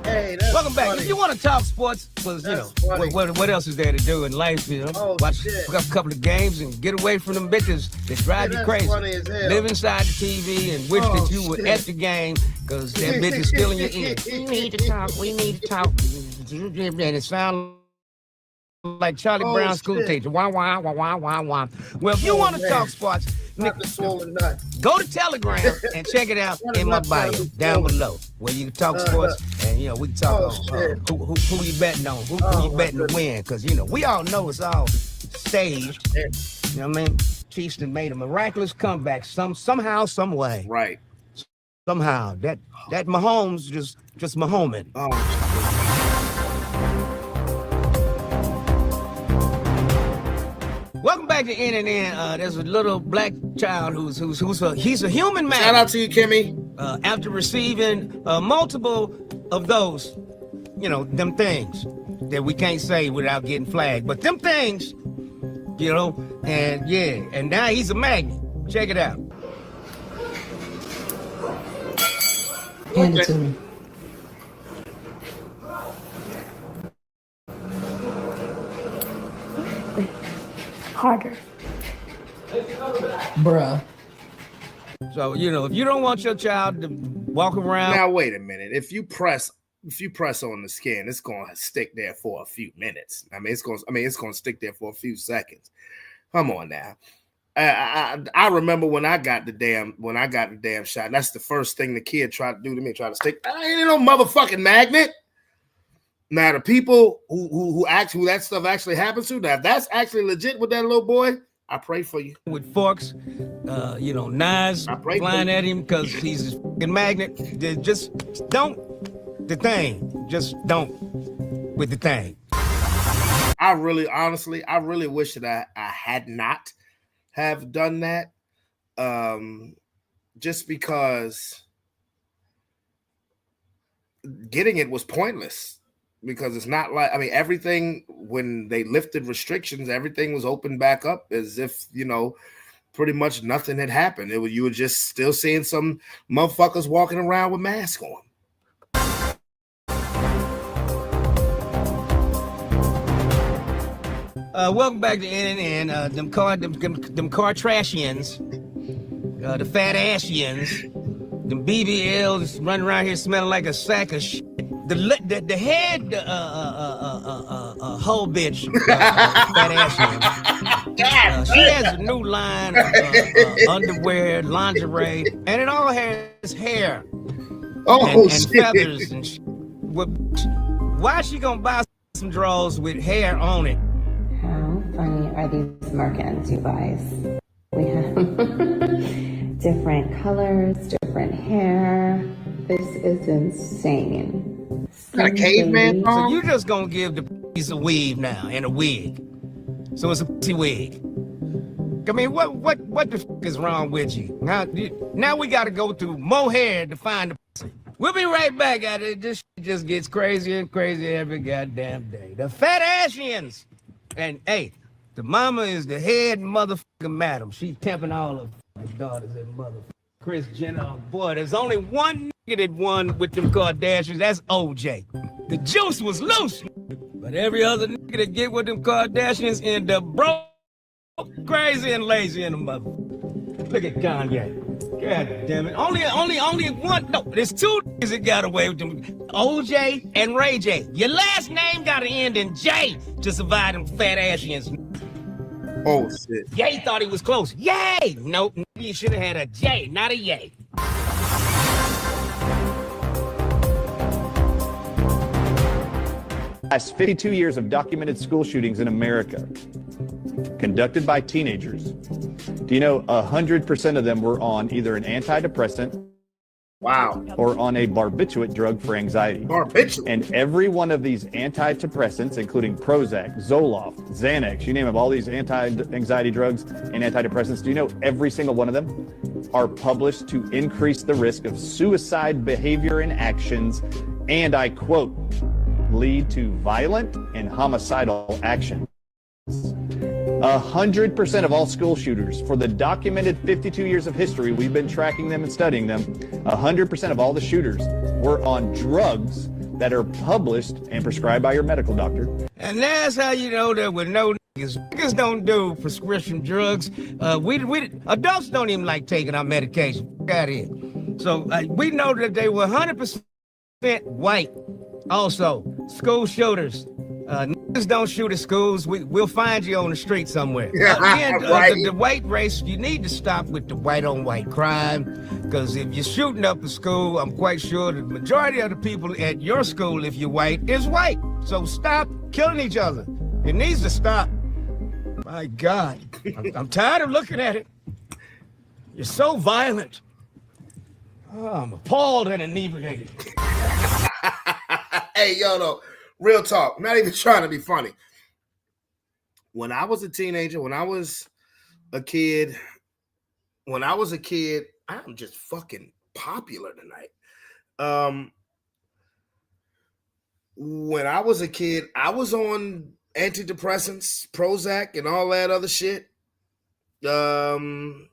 Hey, welcome back. Funny. If you want to talk sports, because you know what else is there to do in life? You know, watch a couple of games and get away from them bitches that drive you crazy. Live inside the TV and wish that you were at the game because that bitch is still in your ear. We need to talk. We need to talk. And it sounds like Charlie Brown's school teacher. Wah, wah, wah, wah, wah, wah. Well, if you want to talk sports, go to Telegram and check it out in my bio down below, where you can talk sports and we can talk who you betting on, who you betting to win, because we all know it's all staged. You know what I mean? Chiefs have made a miraculous comeback somehow, some way. Right. Somehow that Mahomes just Mahoming. Welcome back to NNN. There's a little black child he's a human man. Shout out to you, Kimmy. After receiving multiple of those, them things that we can't say without getting flagged, but them things, and now he's a magnet. Check it out. Hand it to me. Harder. Bruh. So, if you don't want your child to walk around. Now, wait a minute. If you press on the skin, it's going to stick there for a few minutes. It's going to stick there for a few seconds. Come on now. I remember when I got the damn shot. That's the first thing the kid tried to do to me, try to stick. I ain't no motherfucking magnet. Now the people who that stuff actually happens to, now if that's actually legit with that little boy, I pray for you. With forks, knives flying at him because he's a fucking magnet. Just don't the thing. Just don't with the thing. I really wish that I had not have done that. Just because getting it was pointless. Because it's not like, everything, when they lifted restrictions, everything was opened back up as if, pretty much nothing had happened. You were just still seeing some motherfuckers walking around with masks on. Welcome back to NNN. Them car trashians, the fat assians, them BBLs running around here smelling like a sack of shit. The head whole bitch, fat ass. She has a new line of underwear, lingerie, and it all has hair. And feathers and why is she gonna buy some drawers with hair on it? How funny are these Merkins, you guys? We have different colors, different hair. This is insane. Got a caveman. So you just gonna give the piece a weave now and a wig. So it's a pussy wig. I mean, what the fuck is wrong with you? Now we gotta go through more hair to find the pussy. We'll be right back at it. This shit just gets crazier and crazier every goddamn day. The fat Ashians. And hey, the mama is the head motherfucking madam. She temping all of the daughters and motherfucking Kris Jenner. Boy, there's only one nigga that won with them Kardashians. That's OJ. The juice was loose. But every other nigga that get with them Kardashians end up broke, crazy, and lazy in the mother. Look at Kanye. God damn it. Only one. No, there's two niggas that got away with them. OJ and Ray J. Your last name gotta end in J to survive them fat Ashians. Oh, shit. Ye thought he was close. Yay! Nope, you should have had a J, not a yay. Last 52 years of documented school shootings in America, conducted by teenagers. Do you know 100% of them were on either an antidepressant or on a barbiturate drug for anxiety? Barbiturate? And every one of these antidepressants, including Prozac, Zoloft, Xanax, you name it, all these anti-anxiety drugs and antidepressants, do you know every single one of them are published to increase the risk of suicide behavior and actions, and I quote, lead to violent and homicidal action. 100% of all school shooters, for the documented 52 years of history, we've been tracking them and studying them, 100% of all the shooters were on drugs that are published and prescribed by your medical doctor. And that's how you know that with no niggas. Niggas don't do prescription drugs. We adults don't even like taking our medication. Got it. So we know that they were 100% white. Also, school shooters. Niggas don't shoot at schools. We'll find you on the street somewhere. Again, the white race, you need to stop with the white on white crime. Because if you're shooting up a school, I'm quite sure the majority of the people at your school, if you're white, is white. So stop killing each other. It needs to stop. My God, I'm tired of looking at it. You're so violent. Oh, I'm appalled and inebriated. Hey, yo, though, real talk. Not even trying to be funny. When I was a teenager, when I was a kid, I'm just fucking popular tonight. When I was a kid, I was on antidepressants, Prozac, and all that other shit. And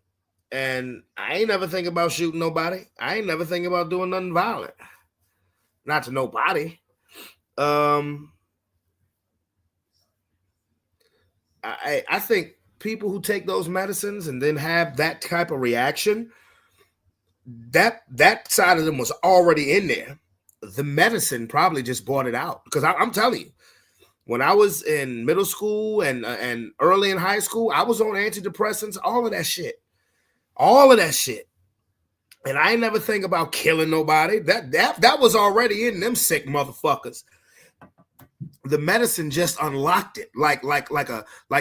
I ain't never think about shooting nobody. I ain't never think about doing nothing violent. Not to nobody. I think people who take those medicines and then have that type of reaction, that side of them was already in there. The medicine probably just brought it out. Because I'm telling you, when I was in middle school and early in high school, I was on antidepressants, all of that shit. And I ain't never think about killing nobody. That was already in them sick motherfuckers. The medicine just unlocked it, like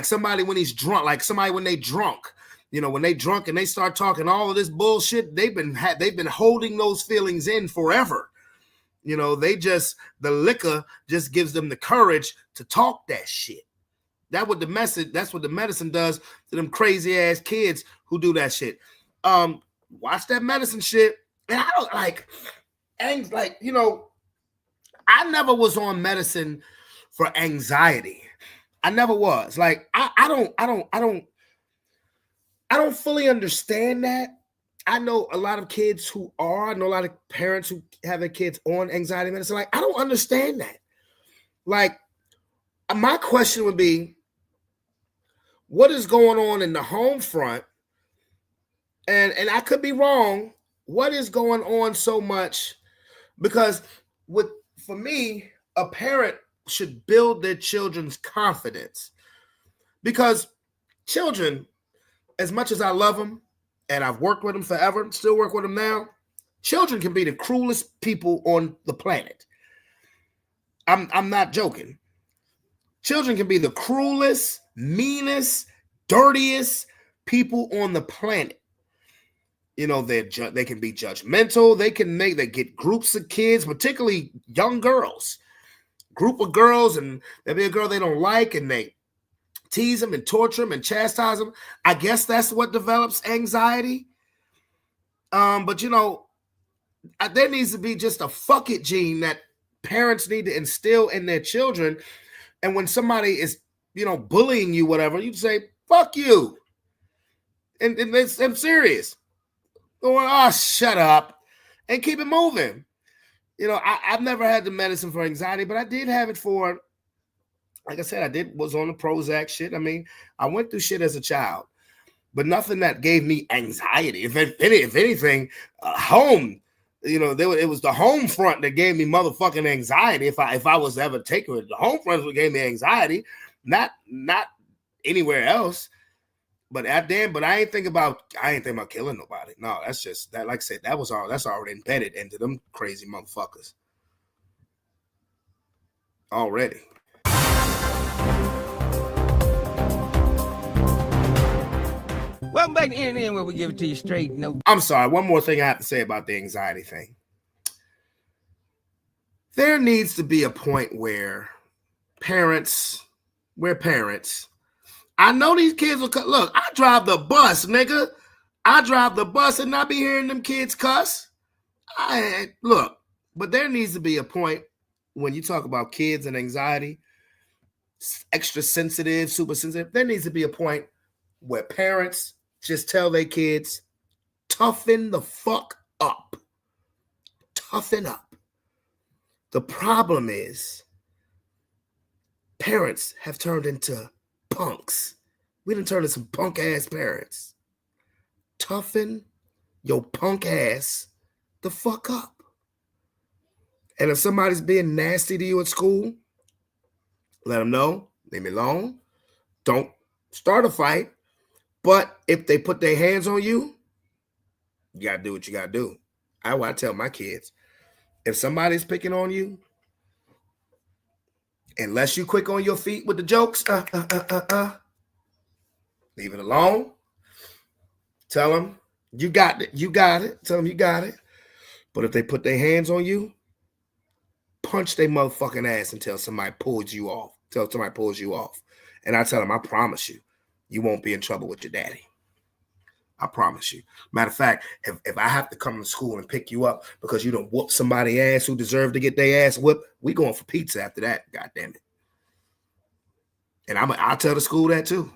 somebody when he's drunk, like somebody when they drunk. You know, when they drunk and they start talking all of this bullshit, they've been holding those feelings in forever. You know, the liquor just gives them the courage to talk that shit. That's what the medicine does to them crazy ass kids who do that shit. Watch that medicine shit. And I don't I never was on medicine for anxiety. I never was. Like, I don't fully understand that. I know a lot of kids who are. I know a lot of parents who have their kids on anxiety medicine. Like, I don't understand that. Like, my question would be, what is going on in the home front? And I could be wrong. What is going on so much? Because for me, a parent should build their children's confidence. Because children, as much as I love them, and I've worked with them forever, still work with them now, children can be the cruelest people on the planet. I'm not joking. Children can be the cruelest, meanest, dirtiest people on the planet. You know, they can be judgmental. They get groups of kids, particularly young girls, group of girls, and there'll be a girl they don't like, and they tease them and torture them and chastise them. I guess that's what develops anxiety. But you know, there needs to be just a fuck it gene that parents need to instill in their children. And when somebody is, you know, bullying you, whatever, you say, fuck you. And I'm serious. Going, oh, shut up. And keep it moving. You know, I've never had the medicine for anxiety, but I did have it for, like I said, was on the Prozac shit. I mean, I went through shit as a child, but nothing that gave me anxiety. If anything, home, you know, it was the home front that gave me motherfucking anxiety. If I was ever taking it, the home front what gave me anxiety, not anywhere else. But I ain't think about killing nobody. No, that's just that. Like I said, that's already embedded into them crazy motherfuckers already. Welcome back to NN, where we give it to you straight. No, I'm sorry. One more thing I have to say about the anxiety thing. There needs to be a point where parents, I know these kids will look, I drive the bus, nigga. I drive the bus and I be hearing them kids cuss. Look, but there needs to be a point when you talk about kids and anxiety, extra sensitive, super sensitive, there needs to be a point where parents just tell their kids, toughen the fuck up. Toughen up. The problem is parents have turned into punks. We done turned into some punk ass parents. Toughen your punk ass the fuck up. And if somebody's being nasty to you at school, let them know. Leave me alone. Don't start a fight. But if they put their hands on you, you got to do what you got to do. I tell my kids, if somebody's picking on you, unless you quick on your feet with the jokes, leave it alone. Tell them you got it. You got it. Tell them you got it. But if they put their hands on you, punch their motherfucking ass until somebody pulls you off. And I tell them, I promise you, you won't be in trouble with your daddy. I promise you. Matter of fact, if I have to come to school and pick you up because you done whooped somebody's ass who deserved to get their ass whipped, we going for pizza after that. God damn it. And I'll tell the school that too.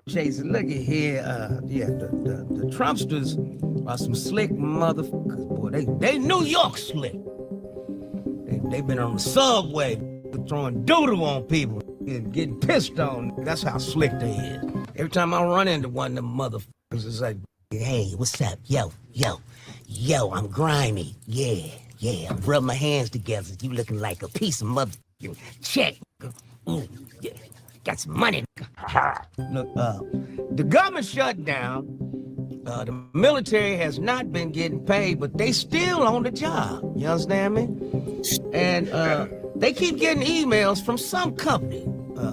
Jason, look at here. The Trumpsters are some slick motherfuckers, boy. They New York slick. They've been on the subway throwing doodle on people and getting pissed on. That's how slick they is. Every time I run into one of them motherfuckers, it's like, hey, what's up? Yo, I'm grimy. Yeah, I'm rubbing my hands together. You looking like a piece of motherfucking check. Ooh, yeah. Got some money. Look, the government shut down. The military has not been getting paid, but they still on the job. You understand me? And they keep getting emails from some company,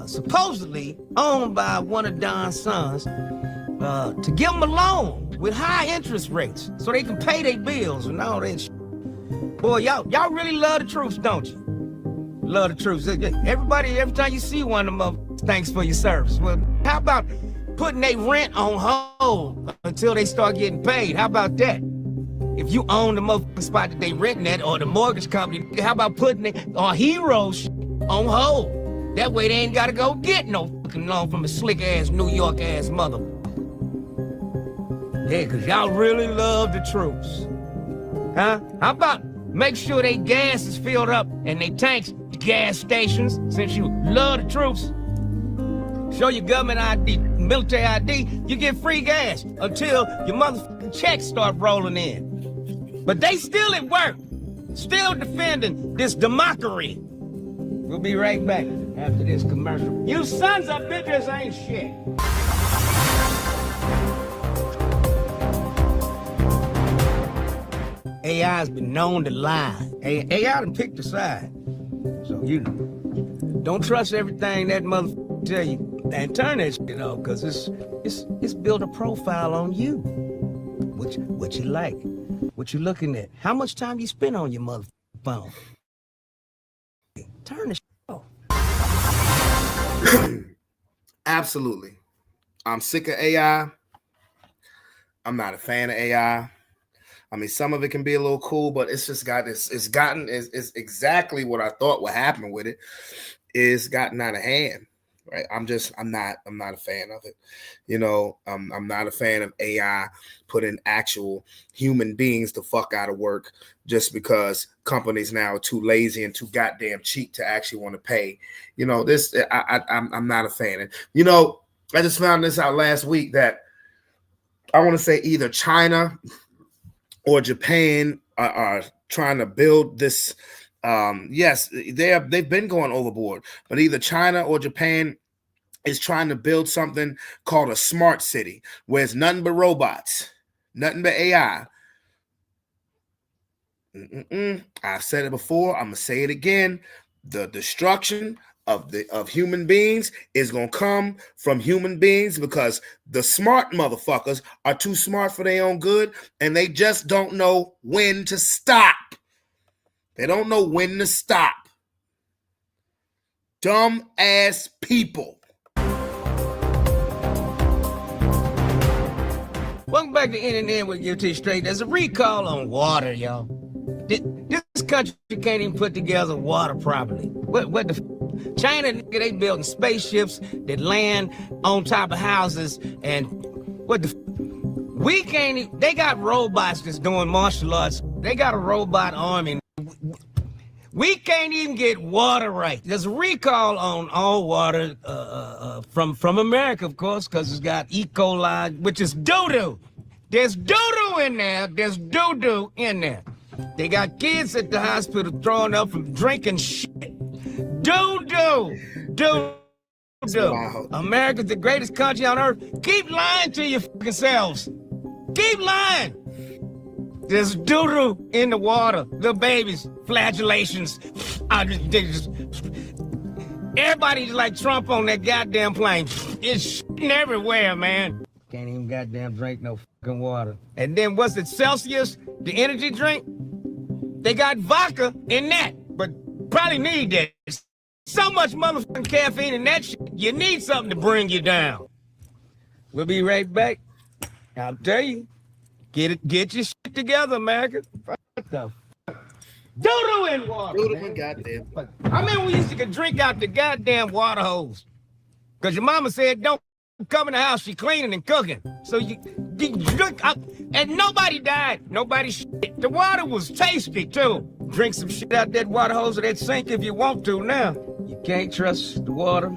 supposedly owned by one of Don's sons, to give them a loan with high interest rates so they can pay their bills and all that shit. Boy, y'all really love the troops, don't you? Love the troops. Everybody, every time you see one of them, thanks for your service. Well, how about putting their rent on hold until they start getting paid? How about that? If you own the motherfucking spot that they renting at or the mortgage company, how about putting our heroes on hold? That way they ain't gotta go get no fucking loan from a slick ass New York ass mother. Yeah, cause y'all really love the troops. Huh? How about make sure they gas is filled up and they tanks at gas stations, since you love the troops. Show your government ID, military ID, you get free gas until your motherfucking checks start rolling in. But they still at work, still defending this democracy. We'll be right back after this commercial. You sons of bitches ain't shit. AI's been known to lie. AI done picked a side. So, you know, don't trust everything that motherfucker tell you. And turn that shit off, because it's built a profile on you. What you like, what you looking at, how much time you spend on your motherfucking phone. Turn the shit off. Absolutely. I'm sick of AI. I'm not a fan of AI. I mean, some of it can be a little cool, but it's just got it's exactly what I thought would happen with it. It's gotten out of hand. Right. I'm not a fan of it. You know, I'm not a fan of AI putting actual human beings the fuck out of work just because companies now are too lazy and too goddamn cheap to actually want to pay. You know, I'm not a fan. And, you know, I just found this out last week that I want to say either China or Japan are trying to build this. Yes, they've been going overboard, but either China or Japan is trying to build something called a smart city, where it's nothing but robots, nothing but AI. I've said it before. I'm gonna say it again. The destruction of human beings is gonna come from human beings, because the smart motherfuckers are too smart for their own good, and they just don't know when to stop. They don't know when to stop. Dumb ass people. Welcome back to Internet with UT Straight. There's a recall on water, y'all. This country can't even put together water properly. What the China, nigga, they building spaceships that land on top of houses, and what the we can't even, they got robots that's doing martial arts. They got a robot army. We can't even get water right. There's a recall on all water from America, of course, because it's got E. coli, which is doo-doo. There's doo-doo in there. There's doo-doo in there. They got kids at the hospital throwing up from drinking shit. Doo-doo. Doo-doo. Wow. America's the greatest country on earth. Keep lying to your fucking selves. Keep lying. There's doo-doo in the water. Little babies, flagellations. Everybody's like Trump on that goddamn plane. It's shitting everywhere, man. Can't even goddamn drink no fucking water. And then what's it, Celsius, the energy drink? They got vodka in that, but probably need that. So much motherfucking caffeine in that shit, you need something to bring you down. We'll be right back. I'll tell you. Get your shit together, America. What the fuck? Doo-doo in water. Doo-doo in goddamn. I remember we used to drink out the goddamn water hose. Because your mama said, don't come in the house, she cleaning and cooking. So you drink out, and nobody died. Nobody shit. The water was tasty, too. Drink some shit out that water hose or that sink if you want to now. You can't trust the water.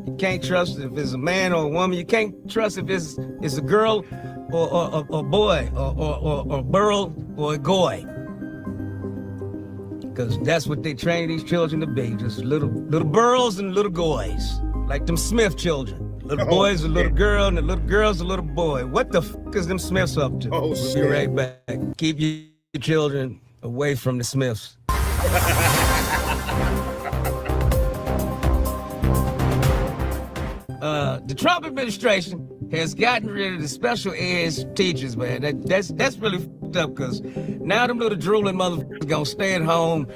You can't trust if it's a man or a woman. You can't trust if it's a girl or a boy, or a girl or a goy. Because that's what they train these children to be, just little girls and little goys, like them Smith children. Little boys a little girl, and the little girl's a little boy. What the fuck is them Smiths up to? We'll be right back. Keep your children away from the Smiths. The Trump administration has gotten rid of the special ed teachers, man. That's really fucked up, because now them little drooling motherfuckers gonna stay at home,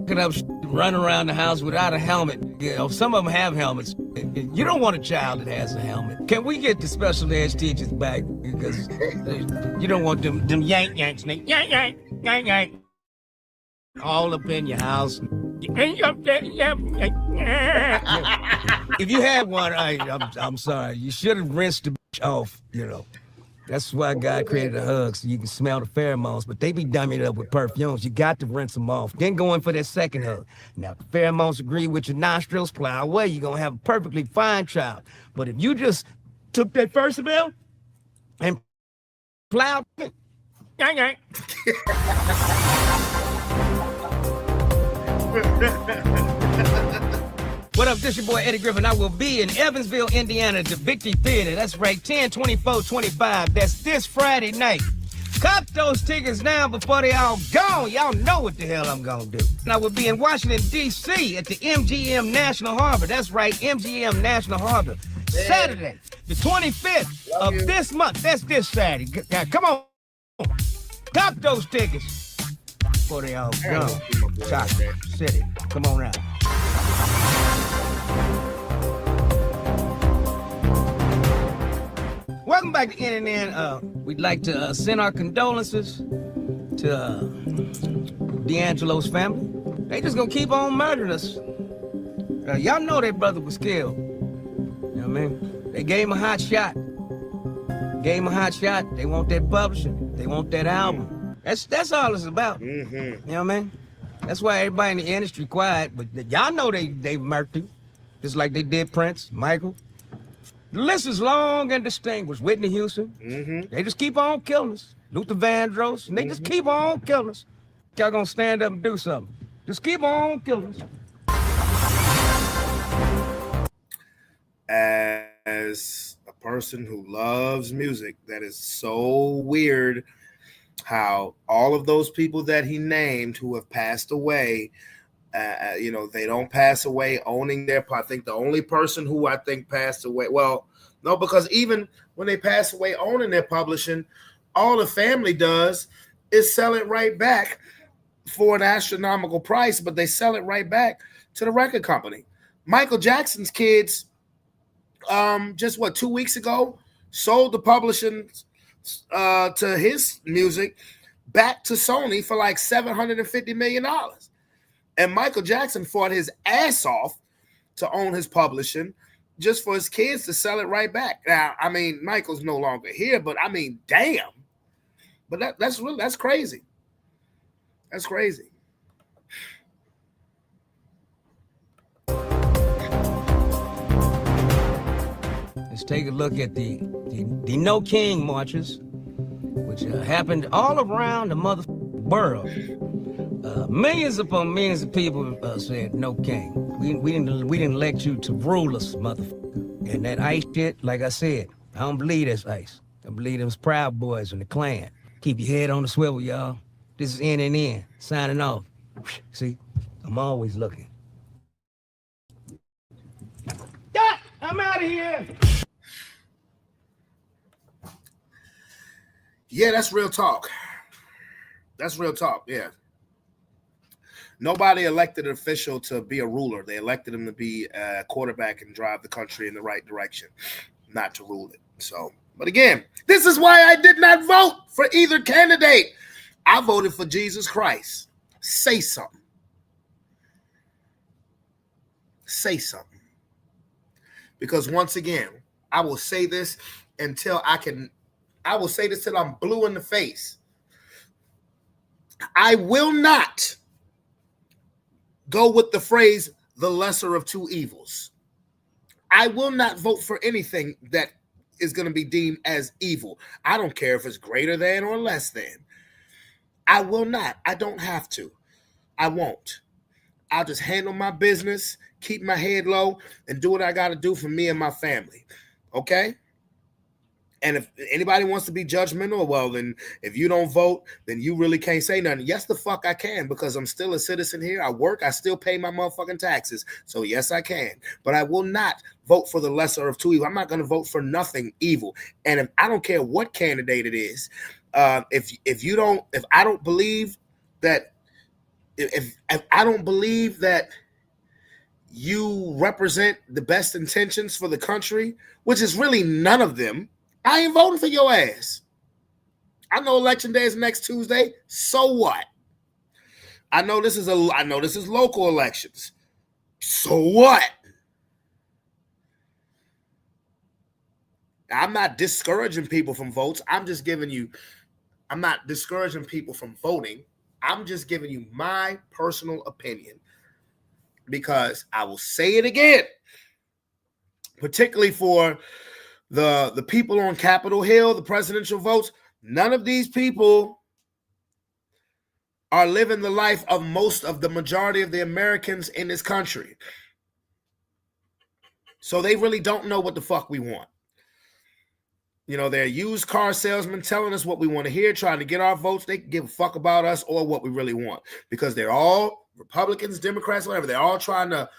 picking up shit, run around the house without a helmet. You know, some of them have helmets. You don't want a child that has a helmet. Can we get the special ed teachers back? Because you don't want them yanks, yank, all up in your house. If you had one, I'm sorry. You should have rinsed the bitch off, you know. That's why God created a hug, so you can smell the pheromones, but they be dummied up with perfumes. You got to rinse them off, then go in for that second hug. Now, if the pheromones agree with your nostrils, plow away, you're going to have a perfectly fine child. But if you just took that first smell and plowed it, What up, this your boy Eddie Griffin. I will be in Evansville, Indiana at the Victory Theater. That's right, 10/24/25. That's this Friday night. Cop those tickets now before they all gone. Y'all know what the hell I'm gonna do. And I will be in Washington, D.C. at the MGM National Harbor. That's right, MGM National Harbor. Saturday, the 25th of this month. That's this Saturday. Come on. Cop those tickets before they all gone. Chocolate City. Come on out. Welcome back to NNN. We'd like to send our condolences to D'Angelo's family. They just gonna keep on murdering us. Y'all know their brother was killed. You know what I mean? They gave him a hot shot. They want that publishing. They want that album. That's all it's about. You know what I mean? That's why everybody in the industry quiet. But y'all know they murked him, just like they did Prince, Michael. The list is long and distinguished. Whitney Houston. They just keep on killing us. Luther Vandross. And they just keep on killing us. Y'all gonna stand up and do something. Just keep on killing us. As a person who loves music, that is so weird how all of those people that he named who have passed away, they don't pass away owning their part. I think the only person who I think passed away, well, no, because even when they pass away owning their publishing, all the family does is sell it right back for an astronomical price, but they sell it right back to the record company. Michael Jackson's kids, just 2 weeks ago, sold the publishing to his music back to Sony for like $750 million. And Michael Jackson fought his ass off to own his publishing just for his kids to sell it right back. Now, I mean, Michael's no longer here, but I mean, damn. But that's crazy. That's crazy. Let's take a look at the No King marches, which happened all around the world. Millions upon millions of people said no king. We didn't elect you to rule us, motherfucker. And that ICE shit, like I said, I don't believe that's ICE. I believe them Proud Boys and the Klan. Keep your head on the swivel, y'all. This is NNN, signing off. See, I'm always looking. I'm out of here. Yeah, that's real talk. That's real talk, yeah. Nobody elected an official to be a ruler. They elected him to be a quarterback and drive the country in the right direction, not to rule it. So, but again, this is why I did not vote for either candidate. I voted for Jesus Christ. Say something. Say something. Because once again, I will say this until I will say this till I'm blue in the face. I will not go with the phrase, the lesser of two evils. I will not vote for anything that is going to be deemed as evil. I don't care if it's greater than or less than. I will not. I don't have to. I won't. I'll just handle my business, keep my head low, and do what I got to do for me and my family. Okay? And if anybody wants to be judgmental, well, then if you don't vote, then you really can't say nothing. Yes, the fuck I can, because I'm still a citizen here. I work. I still pay my motherfucking taxes. So yes, I can. But I will not vote for the lesser of two evils. I'm not going to vote for nothing evil. And if I don't care what candidate it is, if I don't believe that, if I don't believe that you represent the best intentions for the country, which is really none of them, I ain't voting for your ass. I know election day is next Tuesday. So what? I know this is local elections. So what? I'm not discouraging people from votes. I'm not discouraging people from voting. I'm just giving you my personal opinion, because I will say it again, particularly for the people on Capitol Hill, the presidential votes. None of these people are living the life of most of the majority of the Americans in this country. So they really don't know what the fuck we want. You know, they're used car salesmen telling us what we want to hear, trying to get our votes. They can give a fuck about us or what we really want, because they're all Republicans, Democrats, whatever. They're all trying to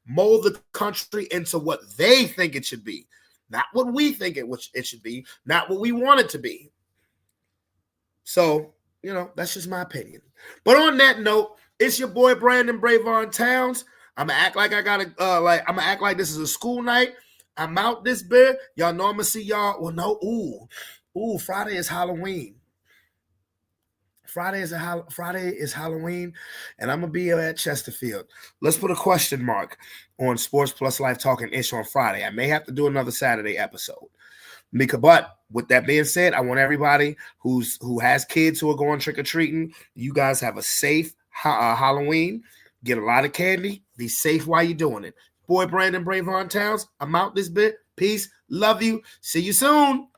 mold the country into what they think it should be, not what we think it should be, not what we want it to be. So, you know, that's just my opinion. But on that note, it's your boy Brandon Bravon Towns. I'm gonna act like I'm gonna act like this is a school night. I'm out this bit. Y'all know I'm gonna see y'all. Well, no, ooh, Friday is Halloween. Friday is Halloween, and I'm gonna be at Chesterfield. Let's put a question mark on Sports Plus Life Talking Ish on Friday. I may have to do another Saturday episode. But with that being said, I want everybody who has kids who are going trick-or-treating, you guys have a safe Halloween. Get a lot of candy. Be safe while you're doing it. Boy Brandon Bravon Towns, I'm out this bit. Peace. Love you. See you soon.